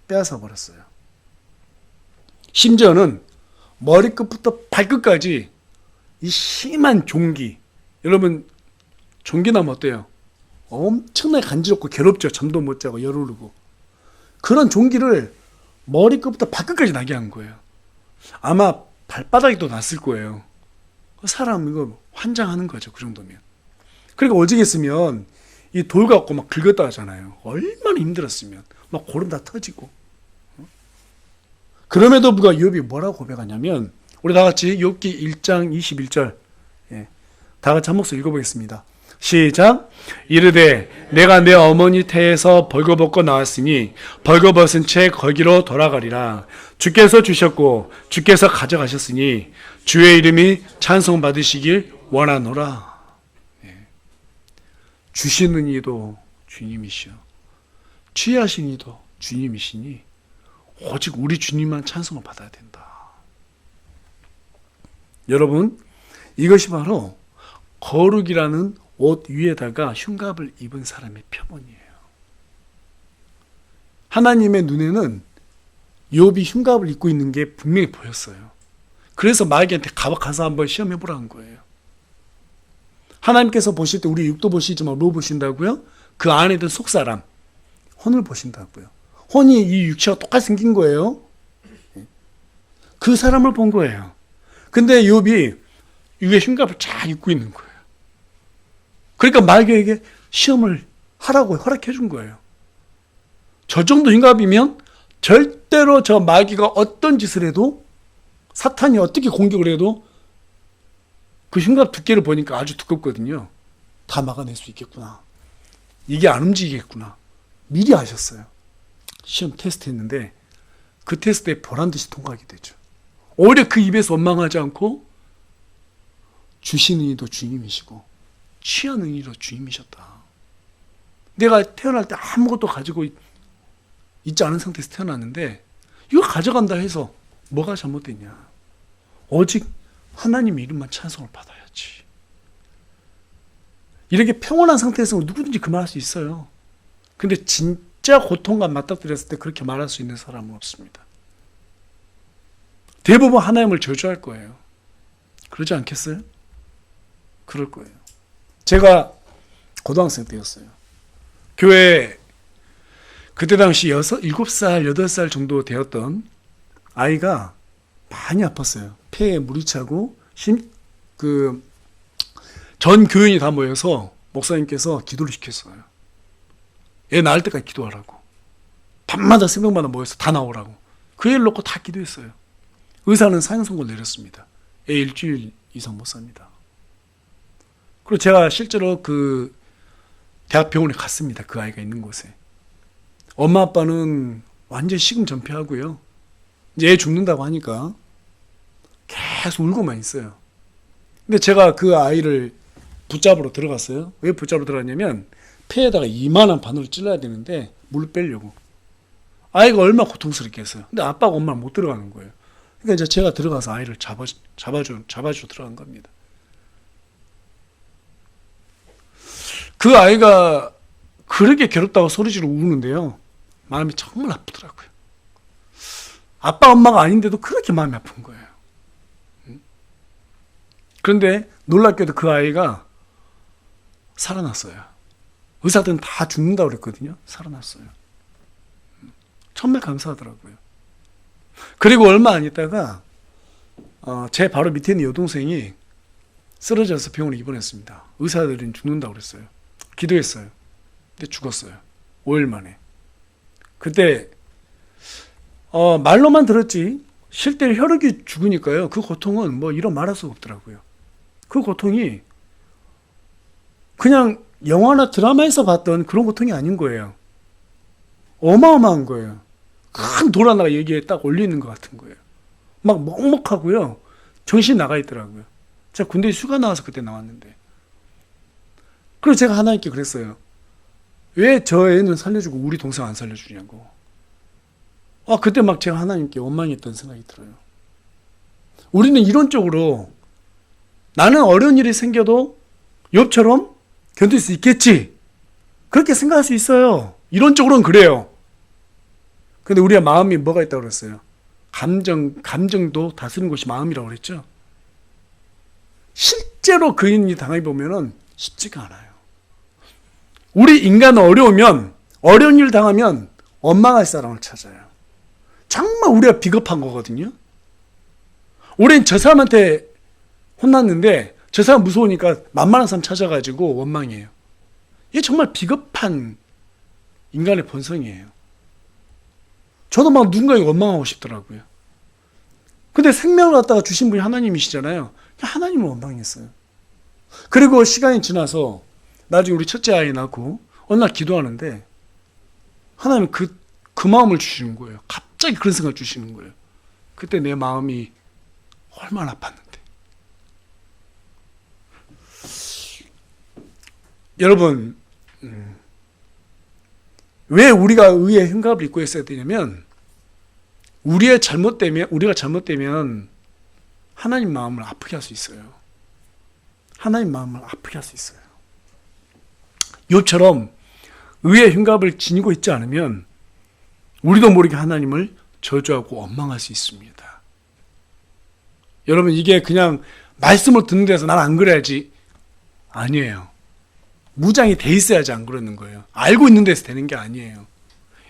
빼앗아 버렸어요. 심지어는 머리끝부터 발끝까지 이 심한 종기, 여러분 종기나면 어때요? 엄청나게 간지럽고 괴롭죠. 잠도 못 자고 열 오르고. 그런 종기를 머리끝부터 발끝까지 나게 한 거예요. 아마 발바닥에도 났을 거예요. 사람 이거 환장하는 거죠. 그 정도면. 그러니까 오직했으면 이 돌 갖고 막 긁었다 하잖아요. 얼마나 힘들었으면. 막 고름 다 터지고. 그럼에도 불구하고 욥이 뭐라고 고백하냐면, 우리 다 같이 욥기 1장 21절 다 같이 한 목소리 읽어보겠습니다. 시작. 이르되 내가 내 어머니 태에서 벌거벗고 나왔으니 벌거벗은 채 거기로 돌아가리라. 주께서 주셨고 주께서 가져가셨으니 주의 이름이 찬송받으시길 원하노라. 주시는 이도 주님이시여 취하신 이도 주님이시니 오직 우리 주님만 찬송을 받아야 된다. 여러분, 이것이 바로 거룩이라는 옷 위에다가 흉갑을 입은 사람의 표본이에요. 하나님의 눈에는 욥이 흉갑을 입고 있는 게 분명히 보였어요. 그래서 마귀한테 가서 한번 시험해보라는 거예요. 하나님께서 보실 때 우리 육도 보시지만 뭐 보신다고요? 그 안에 든 속사람, 혼을 보신다고요. 혼이 이 육체와 똑같이 생긴 거예요. 그 사람을 본 거예요. 근데 욥이 위에 흉갑을 쫙 입고 있는 거예요. 그러니까 마귀에게 시험을 하라고 허락해 준 거예요. 저 정도 흉갑이면 절대로 저 마귀가 어떤 짓을 해도, 사탄이 어떻게 공격을 해도 그 흉갑 두께를 보니까 아주 두껍거든요. 다 막아낼 수 있겠구나. 이게 안 움직이겠구나. 미리 아셨어요. 시험 테스트 했는데 그 테스트에 보란듯이 통과하게 되죠. 오히려 그 입에서 원망하지 않고 주시는 이도 주님이시고 취하는 이도 주님이셨다. 내가 태어날 때 아무것도 가지고 있지 않은 상태에서 태어났는데 이거 가져간다 해서 뭐가 잘못됐냐. 오직 하나님의 이름만 찬송을 받아야지. 이렇게 평온한 상태에서 누구든지 그 말할 수 있어요. 근데 진짜 고통과 맞닥뜨렸을 때 그렇게 말할 수 있는 사람은 없습니다. 대부분 하나님을 저주할 거예요. 그러지 않겠어요? 그럴 거예요. 제가 고등학생 때였어요. 교회에 그때 당시 7살, 8살 정도 되었던 아이가 많이 아팠어요. 폐에 물이 차고 전 교인이 다 모여서 목사님께서 기도를 시켰어요. 애 나을 때까지 기도하라고. 밤마다 새벽마다 모여서 다 나오라고. 그 애를 놓고 다 기도했어요. 의사는 사형 선고를 내렸습니다. 애 일주일 이상 못 삽니다. 그리고 제가 실제로 그 대학병원에 갔습니다. 그 아이가 있는 곳에. 엄마 아빠는 완전 시금전폐하고요. 이제 애 죽는다고 하니까 계속 울고만 있어요. 근데 제가 그 아이를 붙잡으러 들어갔어요. 왜 붙잡으러 들어갔냐면 폐에다가 이만한 바늘을 찔러야 되는데 물을 빼려고. 아이가 얼마나 고통스럽겠어요. 근데 아빠가 엄마를 못 들어가는 거예요. 그러니까 이제 제가 들어가서 아이를 잡아줘 들어간 겁니다. 그 아이가 그렇게 괴롭다고 소리지르고 우는데요. 마음이 정말 아프더라고요. 아빠 엄마가 아닌데도 그렇게 마음이 아픈 거예요. 그런데 놀랍게도 그 아이가 살아났어요. 의사들은 다 죽는다고 그랬거든요. 살아났어요. 정말 감사하더라고요. 그리고 얼마 안 있다가 제 바로 밑에 있는 여동생이 쓰러져서 병원에 입원했습니다. 의사들은 죽는다고 그랬어요. 기도했어요. 근데 죽었어요. 5일 만에. 그때 말로만 들었지 실제 혈액이 죽으니까요. 그 고통은 뭐 이런 말할 수가 없더라고요. 그 고통이 그냥 영화나 드라마에서 봤던 그런 고통이 아닌 거예요. 어마어마한 거예요. 큰 돌 하나가 여기에 딱 올리는 것 같은 거예요. 막 먹먹하고요. 정신이 나가 있더라고요. 제가 군대 휴가 나와서 그때 나왔는데. 그래서 제가 하나님께 그랬어요. 왜 저 애는 살려주고 우리 동생 안 살려주냐고. 그때 막 제가 하나님께 원망했던 생각이 들어요. 우리는 이론적으로 나는 어려운 일이 생겨도 욥처럼 견딜 수 있겠지. 그렇게 생각할 수 있어요. 이론적으로는 그래요. 근데 우리의 마음이 뭐가 있다고 그랬어요? 감정도 다스리는 것이 마음이라고 그랬죠? 실제로 그 일이 당해 보면은 쉽지가 않아요. 우리 인간은 어려운 일 당하면 원망할 사람을 찾아요. 정말 우리가 비겁한 거거든요. 우린 저 사람한테 혼났는데 저 사람 무서우니까 만만한 사람 찾아가지고 원망해요. 이게 정말 비겁한 인간의 본성이에요. 저도 막 누군가에게 원망하고 싶더라고요. 근데 생명을 갖다가 주신 분이 하나님이시잖아요. 하나님을 원망했어요. 그리고 시간이 지나서 나중에 우리 첫째 아이 낳고 어느 날 기도하는데 하나님은 그 마음을 주시는 거예요. 갑자기 그런 생각을 주시는 거예요. 그때 내 마음이 얼마나 아팠는데. 여러분, 왜 우리가 의의 흉갑을 입고 있어야 되냐면 우리가 잘못되면 하나님 마음을 아프게 할 수 있어요. 하나님 마음을 아프게 할 수 있어요. 욥처럼 의의 흉갑을 지니고 있지 않으면 우리도 모르게 하나님을 저주하고 원망할 수 있습니다. 여러분, 이게 그냥 말씀을 듣는 데서 난 안 그래야지, 아니에요. 무장이 돼 있어야지 안 그러는 거예요. 알고 있는 데서 되는 게 아니에요.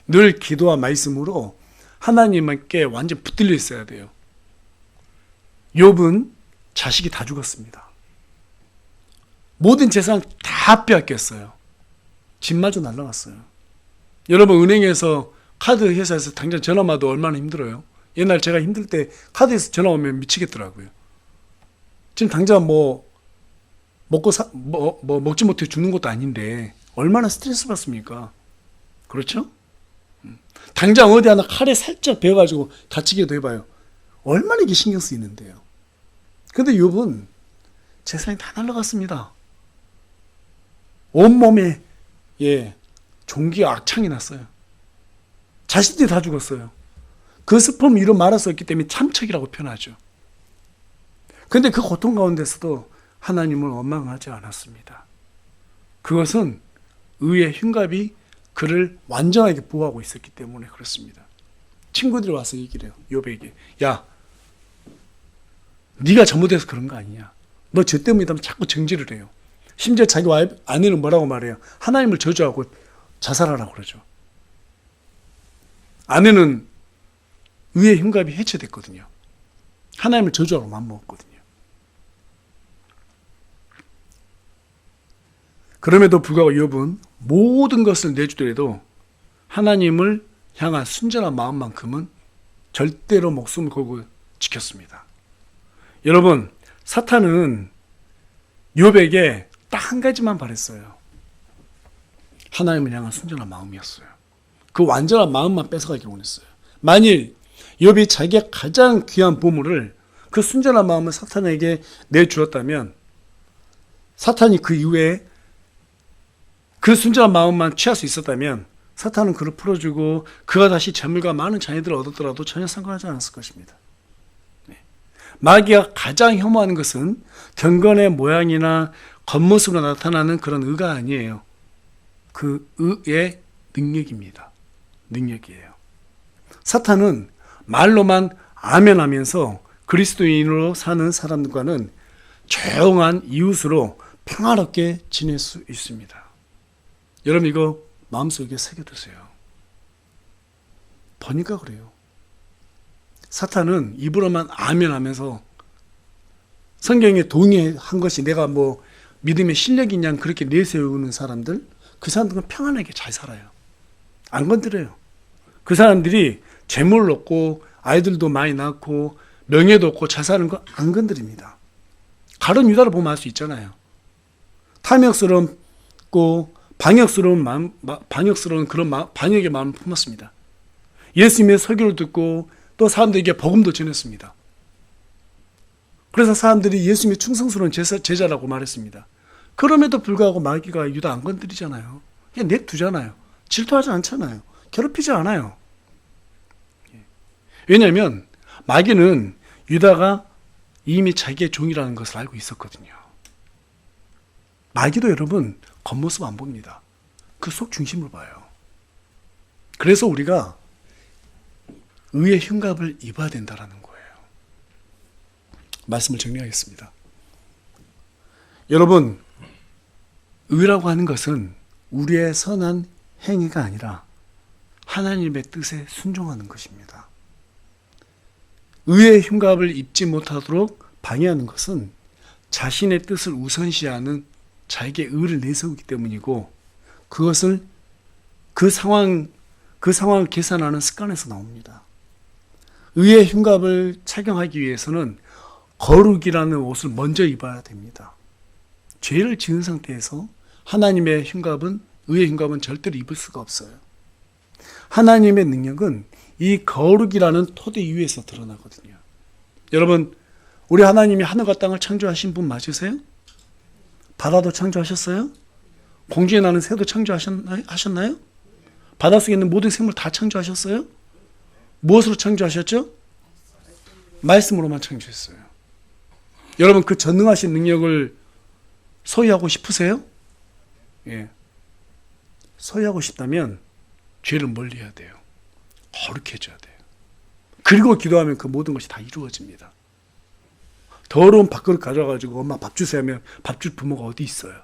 늘 기도와 말씀으로 하나님께 완전 붙들려 있어야 돼요. 욥은 자식이 다 죽었습니다. 모든 재산 다 빼앗겼어요. 집마저 날라갔어요. 여러분, 은행에서 카드 회사에서 당장 전화 와도 얼마나 힘들어요. 옛날 제가 힘들 때 카드에서 전화 오면 미치겠더라고요. 지금 당장 먹지 못해 죽는 것도 아닌데 얼마나 스트레스 받습니까? 그렇죠? 당장 어디 하나 칼에 살짝 베어가지고 다치기도 해봐요. 얼마나 이게 신경 쓰이는데요. 근데 욥은 재산이 다 날라갔습니다. 온몸에 종기가 악창이 났어요. 자식들이 다 죽었어요. 그 슬픔 이루 말할 수 없기 때문에 참척이라고 표현하죠. 근데 그 고통 가운데서도 하나님을 원망하지 않았습니다. 그것은 의의 흉갑이 그를 완전하게 보호하고 있었기 때문에 그렇습니다. 친구들이 와서 얘기를 해요. 욥에게, 야, 네가 잘못해서 그런 거 아니냐. 너 저 때문이다 자꾸 정지를 해요. 심지어 자기 아내는 뭐라고 말해요? 하나님을 저주하고 자살하라고 그러죠. 아내는 의의 흉갑이 해체됐거든요. 하나님을 저주하고 맘먹었거든요. 그럼에도 불구하고 욥은 모든 것을 내주더라도 하나님을 향한 순전한 마음만큼은 절대로 목숨을 걸고 지켰습니다. 여러분, 사탄은 욥에게 딱 한 가지만 바랬어요. 하나님을 향한 순전한 마음이었어요. 그 완전한 마음만 뺏어가기 원했어요. 만일 욥이 자기가 가장 귀한 보물을, 그 순전한 마음을 사탄에게 내주었다면 사탄이 그 이후에 그 순전한 마음만 취할 수 있었다면 사탄은 그를 풀어주고 그가 다시 재물과 많은 자녀들을 얻었더라도 전혀 상관하지 않았을 것입니다. 마귀가 가장 혐오하는 것은 경건의 모양이나 겉모습으로 나타나는 그런 의가 아니에요. 그 의의 능력입니다. 능력이에요. 사탄은 말로만 아멘하면서 그리스도인으로 사는 사람들과는 조용한 이웃으로 평화롭게 지낼 수 있습니다. 여러분, 이거 마음속에 새겨두세요. 보니까 그래요. 사탄은 입으로만 아멘하면서 성경에 동의한 것이 내가 믿음의 실력이 있냐 그렇게 내세우는 사람들, 그 사람들은 평안하게 잘 살아요. 안 건드려요. 그 사람들이 재물을 얻고 아이들도 많이 낳고 명예도 얻고 잘 사는 거 안 건드립니다. 가룟 유다를 보면 알 수 있잖아요. 탐욕스럽고 방역스러운 그런 반역의 마음을 품었습니다. 예수님의 설교를 듣고 또 사람들에게 복음도 전했습니다. 그래서 사람들이 예수님의 충성스러운 제자라고 말했습니다. 그럼에도 불구하고 마귀가 유다 안 건드리잖아요. 그냥 냅두잖아요. 질투하지 않잖아요. 괴롭히지 않아요. 왜냐하면 마귀는 유다가 이미 자기의 종이라는 것을 알고 있었거든요. 마귀도 여러분 겉모습 안 봅니다. 그 속 중심을 봐요. 그래서 우리가 의의 흉갑을 입어야 된다는 거예요. 말씀을 정리하겠습니다. 여러분, 의라고 하는 것은 우리의 선한 행위가 아니라 하나님의 뜻에 순종하는 것입니다. 의의 흉갑을 입지 못하도록 방해하는 것은 자신의 뜻을 우선시하는 자기의 의를 내세우기 때문이고, 그것을 그 상황을 계산하는 습관에서 나옵니다. 의의 흉갑을 착용하기 위해서는 거룩이라는 옷을 먼저 입어야 됩니다. 죄를 지은 상태에서 하나님의 흉갑은, 의의 흉갑은 절대로 입을 수가 없어요. 하나님의 능력은 이 거룩이라는 토대 위에서 드러나거든요. 여러분, 우리 하나님이 하늘과 땅을 창조하신 분 맞으세요? 바다도 창조하셨어요? 공중에 나는 새도 창조하셨나요? 바닷속에 있는 모든 생물 다 창조하셨어요? 무엇으로 창조하셨죠? 말씀으로만 창조했어요. 여러분 그 전능하신 능력을 소유하고 싶으세요? 예. 소유하고 싶다면 죄를 멀리해야 돼요. 거룩해져야 돼요. 그리고 기도하면 그 모든 것이 다 이루어집니다. 더러운 밥그릇 가져가지고 엄마 밥 주세요 하면 밥 줄 부모가 어디 있어요?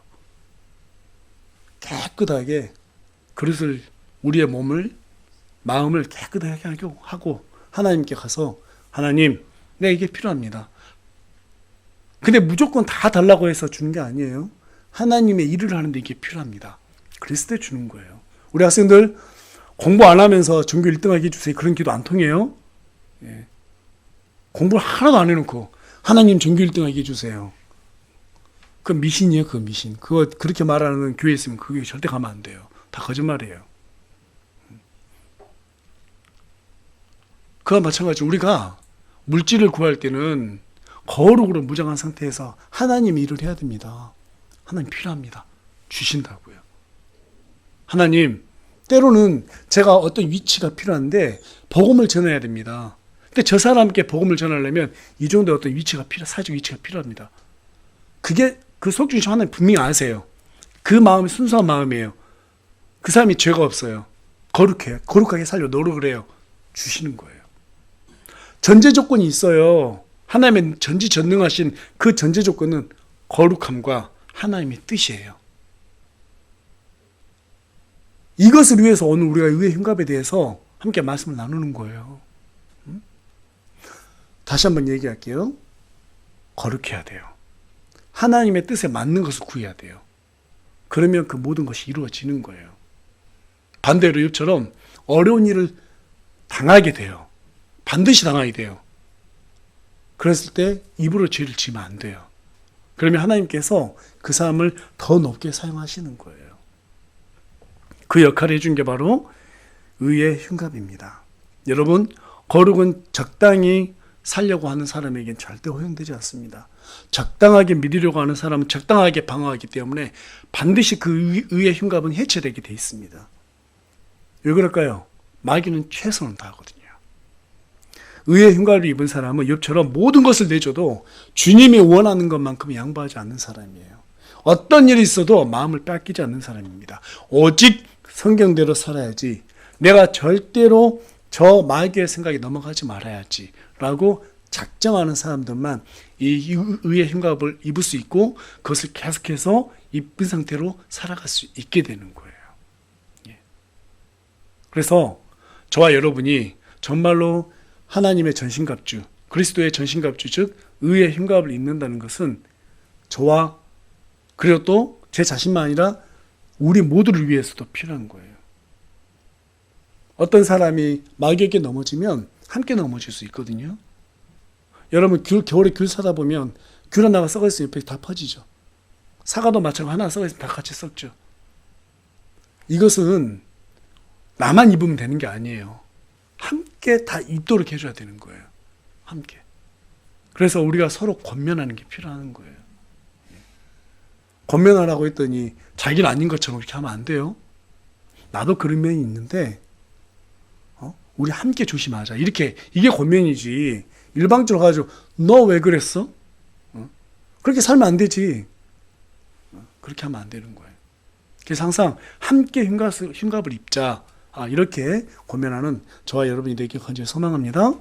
깨끗하게 그릇을, 우리의 몸을, 마음을 깨끗하게 하고 하나님께 가서 하나님, 네, 이게 필요합니다. 근데 무조건 다 달라고 해서 주는 게 아니에요. 하나님의 일을 하는데 이게 필요합니다. 그랬을 때 주는 거예요. 우리 학생들 공부 안 하면서 전교 1등하게 해주세요. 그런 기도 안 통해요. 예. 공부를 하나도 안 해놓고 하나님 전교 1등하게 해주세요. 그 미신이에요. 그 미신. 그거 그렇게 말하는 교회 있으면 그게 절대 가면 안 돼요. 다 거짓말이에요. 그와 마찬가지로 우리가 물질을 구할 때는 거룩으로 무장한 상태에서 하나님 일을 해야 됩니다. 하나님 필요합니다. 주신다고요. 하나님, 때로는 제가 어떤 위치가 필요한데 복음을 전해야 됩니다. 근데 저 사람께 복음을 전하려면 이 정도의 어떤 위치가 사회적 위치가 필요합니다. 그게 그 속중심 하나님 분명히 아세요. 그 마음이 순수한 마음이에요. 그 사람이 죄가 없어요. 거룩하게 살려 노력을 해요. 주시는 거예요. 전제 조건이 있어요. 하나님의 전지전능하신 그 전제 조건은 거룩함과 하나님의 뜻이에요. 이것을 위해서 오늘 우리가 의의 흉갑에 대해서 함께 말씀을 나누는 거예요. 다시 한번 얘기할게요. 거룩해야 돼요. 하나님의 뜻에 맞는 것을 구해야 돼요. 그러면 그 모든 것이 이루어지는 거예요. 반대로 이처럼 어려운 일을 당하게 돼요. 반드시 당하게 돼요. 그랬을 때 입으로 죄를 지으면 안 돼요. 그러면 하나님께서 그 사람을 더 높게 사용하시는 거예요. 그 역할을 해준 게 바로 의의 흉갑입니다. 여러분, 거룩은 적당히 살려고 하는 사람에겐 절대 허용되지 않습니다. 적당하게 믿으려고 하는 사람은 적당하게 방어하기 때문에 반드시 그 의의 흉갑은 해체되게 돼 있습니다. 왜 그럴까요? 마귀는 최선을 다하거든요. 의의 흉갑을 입은 사람은 욥처럼 모든 것을 내줘도 주님이 원하는 것만큼 양보하지 않는 사람이에요. 어떤 일이 있어도 마음을 뺏기지 않는 사람입니다. 오직 성경대로 살아야지, 내가 절대로 저 마귀의 생각에 넘어가지 말아야지 라고 작정하는 사람들만 이 의의 흉갑을 입을 수 있고 그것을 계속해서 입은 상태로 살아갈 수 있게 되는 거예요. 그래서 저와 여러분이 정말로 하나님의 전신갑주, 그리스도의 전신갑주, 즉 의의 흉갑을 입는다는 것은 저와 그리고 또 제 자신만 아니라 우리 모두를 위해서도 필요한 거예요. 어떤 사람이 마귀에게 넘어지면 함께 넘어질 수 있거든요. 여러분 겨울에 귤 사다 보면 귤 하나가 썩어 있으면 옆에 다 퍼지죠. 사과도 마찬가지로 하나 썩어 있으면 다 같이 썩죠. 이것은 나만 입으면 되는 게 아니에요. 함께 다 입도록 해줘야 되는 거예요. 함께. 그래서 우리가 서로 권면하는 게 필요한 거예요. 권면하라고 했더니 자기는 아닌 것처럼 그렇게 하면 안 돼요. 나도 그런 면이 있는데 우리 함께 조심하자. 이게 권면이지. 일방적으로 가지고 너 왜 그랬어? 그렇게 살면 안 되지. 그렇게 하면 안 되는 거예요. 그래서 항상 함께 흉갑을 입자. 이렇게 권면하는 저와 여러분이 되길 간절히 소망합니다.